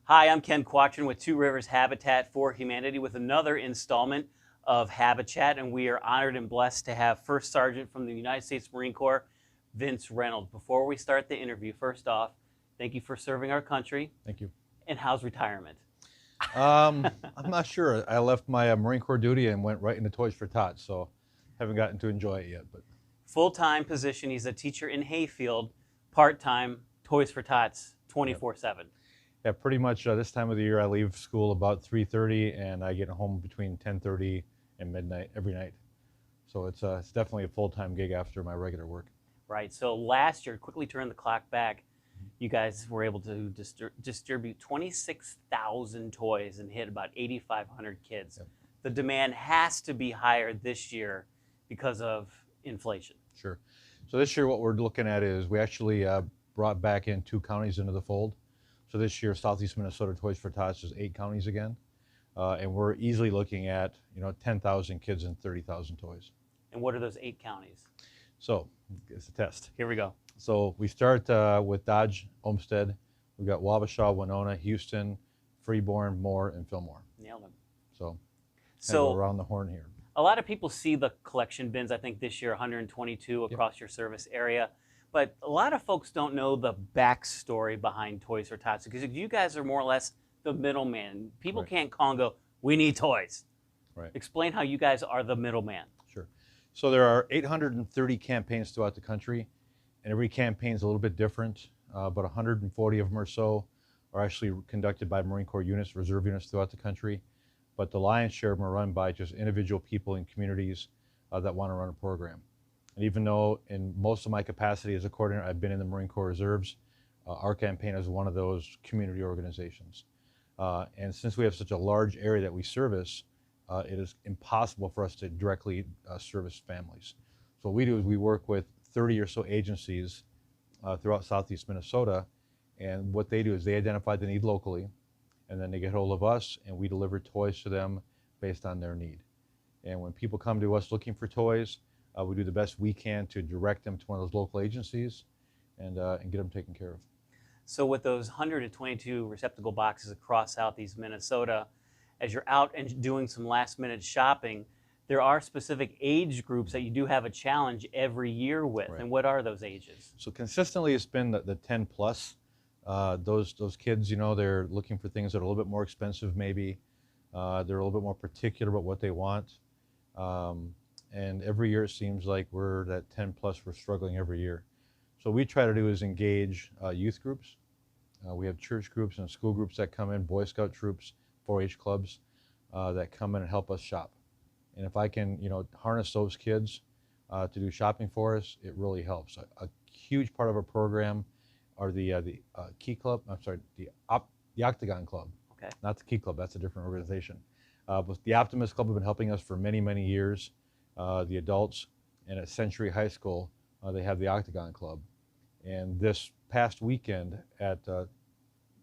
Hi, I'm Ken Quatrin with Two Rivers Habitat for Humanity with another installment of HabitChat, and we are honored and blessed to have First Sergeant from the United States Marine Corps, Vince Reynolds. Before we start the interview, first off, thank you for serving our country. Thank you. And how's retirement? I'm not sure. I left my Marine Corps duty and went right into Toys for Tots, so haven't gotten to enjoy it yet. But Full-time position, he's a teacher in Hayfield, part-time, Toys for Tots, 24/7. yeah, pretty much this time of the year I leave school about 3:30 and I get home between 10:30 and midnight every night. So it's definitely a full-time gig after my regular work. Right, so last year, quickly turn the clock back, you guys were able to distribute 26,000 toys and hit about 8,500 kids. Yep. The demand has to be higher this year because of inflation. Sure. So this year what we're looking at is we actually brought back in 2 counties into the fold. So this year Southeast Minnesota Toys for Tots is 8 counties again. And we're easily looking at 10,000 kids and 30,000 toys. And what are those 8 counties? So it's a test. Here we go. So we start with Dodge, Olmsted. We've got Wabasha, Winona, Houston, Freeborn, Moore, and Fillmore. Nailed them. So around the horn here. A lot of people see the collection bins, I think this year 122 across your service area. But a lot of folks don't know the backstory behind Toys for Tots because you guys are more or less the middleman. People Right. can't call and go, we need toys. Right. Explain how you guys are the middleman. Sure. So there are 830 campaigns throughout the country, and every campaign is a little bit different. About 140 of them or so are actually conducted by Marine Corps units, reserve units throughout the country. But the lion's share of them are run by just individual people in communities that want to run a program. And even though in most of my capacity as a coordinator, I've been in the Marine Corps Reserves, our campaign is one of those community organizations. And since we have such a large area that we service, it is impossible for us to directly service families. So what we do is we work with 30 or so agencies throughout Southeast Minnesota, and what they do is they identify the need locally, and then they get hold of us, and we deliver toys to them based on their need. And when people come to us looking for toys, we do the best we can to direct them to one of those local agencies and get them taken care of. So with those 122 receptacle boxes across Southeast Minnesota, as you're out and doing some last minute shopping, there are specific age groups that you do have a challenge every year with. Right. And what are those ages? So consistently it's been the 10 plus. Those kids, they're looking for things that are a little bit more expensive maybe. They're a little bit more particular about what they want. And every year it seems like we're that 10 plus, we're struggling every year. So what we try to do is engage youth groups. We have church groups and school groups that come in, Boy Scout troops, 4-H clubs that come in and help us shop. And if I can, harness those kids to do shopping for us, it really helps. A huge part of our program are the Key Club. I'm sorry, the Octagon Club. Okay. Not the Key Club. That's a different organization. But the Optimist Club have been helping us for many, many years. The adults, and at Century High School, they have the Octagon Club. And this past weekend at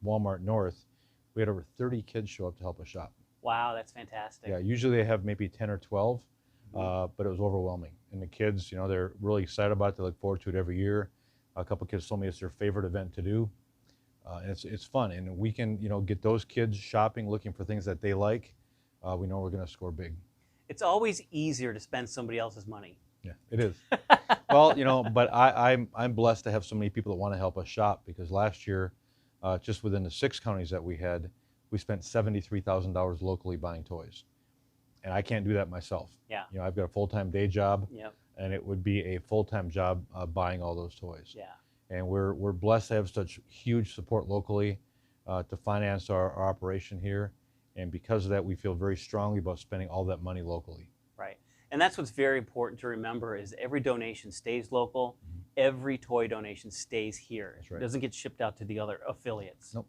Walmart North, we had over 30 kids show up to help us shop. Wow, that's fantastic. Yeah, usually they have maybe 10 or 12, but it was overwhelming. And the kids, they're really excited about it. They look forward to it every year. A couple kids told me it's their favorite event to do. And it's fun. And we can, get those kids shopping, looking for things that they like. We know we're going to score big. It's always easier to spend somebody else's money. Yeah, it is. Well, but I'm blessed to have so many people that want to help us shop, because last year, just within the 6 counties that we had, we spent $73,000 locally buying toys. And I can't do that myself. Yeah. I've got a full-time day job, Yep. and it would be a full-time job buying all those toys. Yeah. And we're blessed to have such huge support locally to finance our operation here. And because of that, we feel very strongly about spending all that money locally. Right. And that's what's very important to remember is every donation stays local. Every toy donation stays here. That's right. It doesn't get shipped out to the other affiliates. Nope.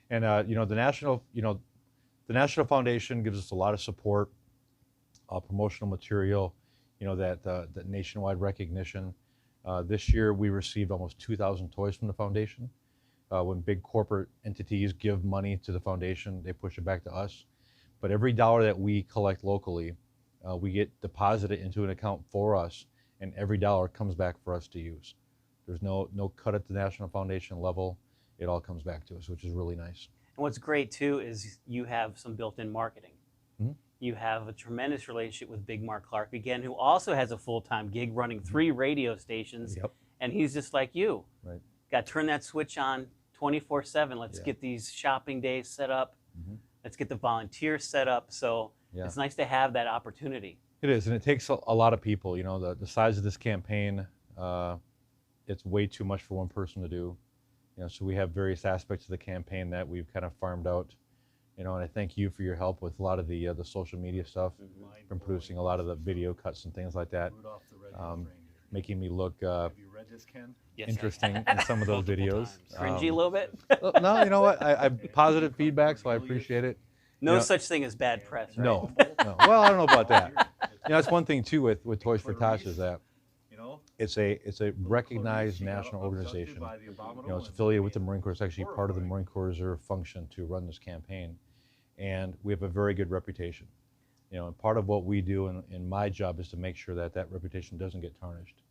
And the National Foundation gives us a lot of support, promotional material, that nationwide recognition. This year we received almost 2,000 toys from the foundation. When big corporate entities give money to the foundation, they push it back to us. But every dollar that we collect locally, we get deposited into an account for us, and every dollar comes back for us to use. There's no cut at the National Foundation level. it all comes back to us, which is really nice. And what's great too is you have some built-in marketing. Mm-hmm. You have a tremendous relationship with Big Mark Clark, again, who also has a full-time gig running 3 radio stations. Yep. And he's just like you. Right. Got to turn that switch on 24/7. Let's get these shopping days set up. Mm-hmm. Let's get the volunteers set up. So it's nice to have that opportunity. It is, and it takes a lot of people. You know, the size of this campaign, it's way too much for one person to do. You know, so we have various aspects of the campaign that we've kind of farmed out. You know, and I thank you for your help with a lot of the social media stuff, from producing a lot of the video cuts and things like that, making me look interesting in some of those videos. Cringy a little bit? No, you know what? I positive feedback, so I appreciate it. No such thing as bad press, right? No. Well, I don't know about that. You know, that's one thing too with Toys for Tots is that it's a recognized national organization. You know, it's affiliated with the Marine Corps. It's actually part of the Marine Corps Reserve function to run this campaign, and we have a very good reputation. You know, and part of what we do in my job is to make sure that that reputation doesn't get tarnished.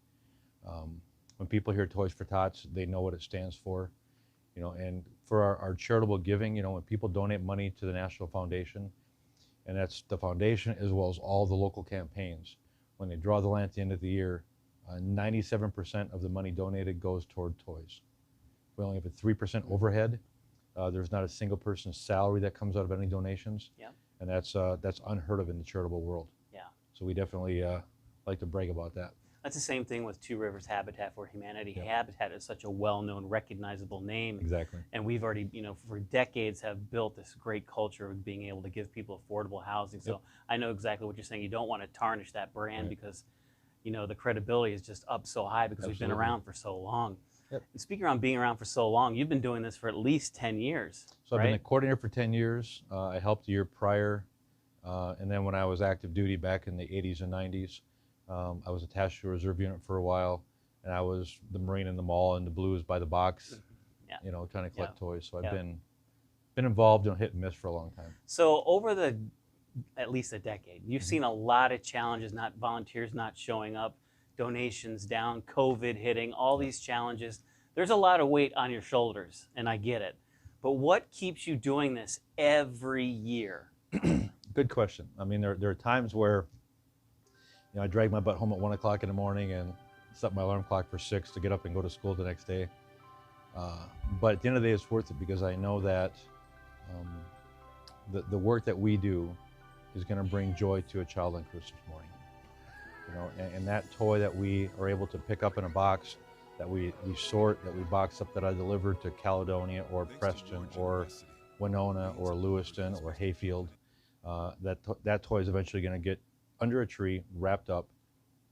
When people hear Toys for Tots, they know what it stands for. You know, and for our charitable giving, you know, when people donate money to the National Foundation, and that's the foundation as well as all the local campaigns, when they draw the line at the end of the year, 97% of the money donated goes toward toys. We only have a 3% overhead. There's not a single person's salary that comes out of any donations, and that's unheard of in the charitable world. Yeah. So we definitely like to brag about that. That's the same thing with Two Rivers Habitat for Humanity. Habitat is such a well-known, recognizable name. Exactly. And we've already, you know, for decades have built this great culture of being able to give people affordable housing. So I know exactly what you're saying. You don't want to tarnish that brand because, you know, the credibility is just up so high because we've been around for so long. And speaking around being around for so long, you've been doing this for at least 10 years. So I've been a coordinator for 10 years. I helped the year prior. And then when I was active duty back in the 80s and 90s, I was attached to a reserve unit for a while, and I was the Marine in the mall and the Blues by the box, you know, trying to collect toys. So I've been involved in hit and miss for a long time. So over at least a decade, you've seen a lot of challenges, not volunteers not showing up, donations down, COVID hitting, all these challenges. There's a lot of weight on your shoulders, and I get it. But what keeps you doing this every year? Good question. I mean, there are times where, you know, I drag my butt home at 1 o'clock in the morning and set my alarm clock for 6 to get up and go to school the next day. But at the end of the day, it's worth it because I know that the work that we do is going to bring joy to a child on Christmas morning. You know, and that toy that we are able to pick up in a box, that we sort, that we box up, that I deliver to Caledonia or Preston or Winona or Lewiston or Hayfield, that toy is eventually going to get under a tree, wrapped up,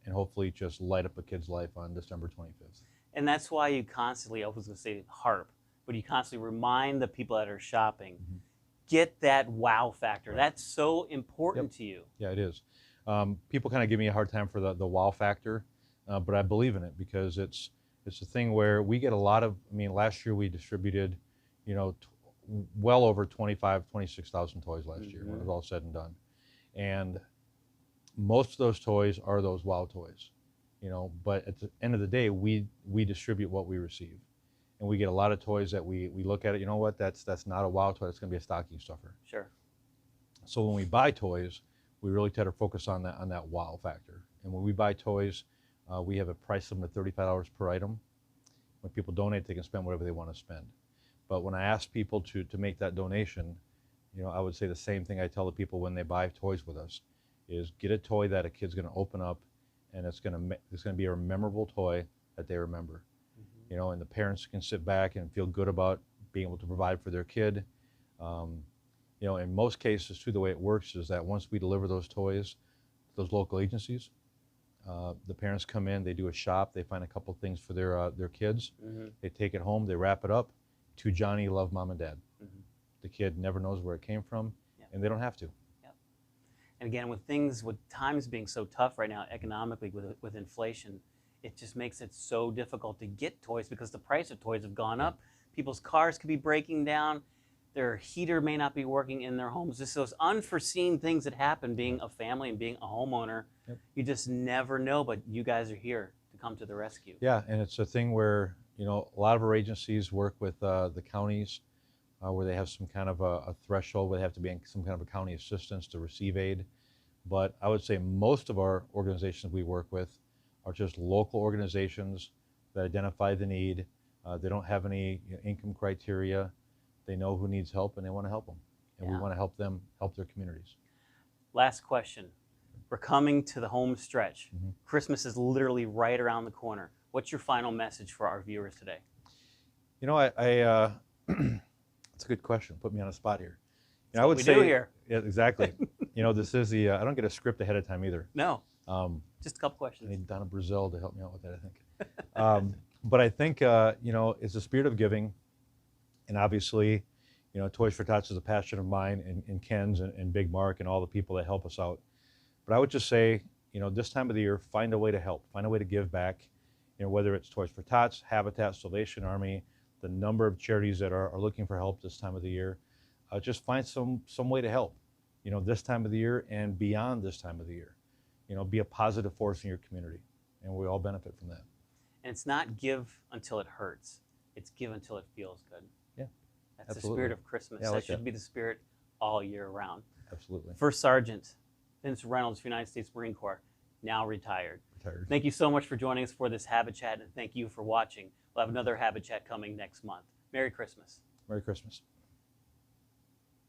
and hopefully just light up a kid's life on December 25th. And that's why you constantly, I was going to say harp, but you constantly remind the people that are shopping, get that wow factor. That's so important to you. Yeah, it is. People kind of give me a hard time for the wow factor, but I believe in it because it's a thing where we get a lot of, I mean, last year we distributed, you know, well over 26,000 toys last year when it was all said and done. And most of those toys are those wow toys, you know, but at the end of the day, we distribute what we receive. And we get a lot of toys that we look at it, you know what, that's not a wow toy, that's going to be a stocking stuffer. Sure. So when we buy toys, we really try to focus on that wow factor. And when we buy toys, we have a price limit of $35 per item. When people donate, they can spend whatever they want to spend. But when I ask people to make that donation, you know, I would say the same thing I tell the people when they buy toys with us, is get a toy that a kid's going to open up, and it's going to be a memorable toy that they remember. You know, and the parents can sit back and feel good about being able to provide for their kid. You know, in most cases, too, the way it works is that once we deliver those toys to those local agencies, the parents come in, they do a shop, they find a couple things for their kids, they take it home, they wrap it up. To Johnny, love Mom and Dad. The kid never knows where it came from, and they don't have to. And again, with times being so tough right now economically with inflation, it just makes it so difficult to get toys because the price of toys have gone up. People's cars could be breaking down. Their heater may not be working in their homes. Just those unforeseen things that happen being a family and being a homeowner. You just never know, but you guys are here to come to the rescue. Yeah, and it's a thing where, You know, a lot of our agencies work with the counties where they have some kind of a threshold where they have to be in some kind of a county assistance to receive aid. But I would say most of our organizations we work with are just local organizations that identify the need. They don't have any income criteria. They know who needs help and they want to help them. And we Yeah. want to help them help their communities. Last question. We're coming to the home stretch. Mm-hmm. Christmas is literally right around the corner. What's your final message for our viewers today? You know, that's a good question. Put me on a spot here. You know, I What would we say, do here. Yeah, exactly. You know, this is the, I don't get a script ahead of time either. No, Um, just a couple I questions. need Donna Brazil to help me out with that, I think. But I think, you know, it's the spirit of giving. And obviously, you know, Toys for Tots is a passion of mine and Ken's and Big Mark and all the people that help us out. But I would just say, you know, this time of the year, find a way to help, find a way to give back. You know, whether it's Toys for Tots, Habitat, Salvation Army, the number of charities that are looking for help this time of the year, just find some way to help, you know, this time of the year and beyond this time of the year. You know, be a positive force in your community, and we all benefit from that. And it's not give until it hurts. It's give until it feels good. Yeah, That's absolutely. the spirit of Christmas. Yeah, I That like should that. be the spirit all year round. Absolutely. First Sergeant Vince Reynolds, United States Marine Corps, now retired. Retired. Thank you so much for joining us for this Habit Chat, and thank you for watching. We'll have another Habit Chat coming next month. Merry Christmas. Merry Christmas.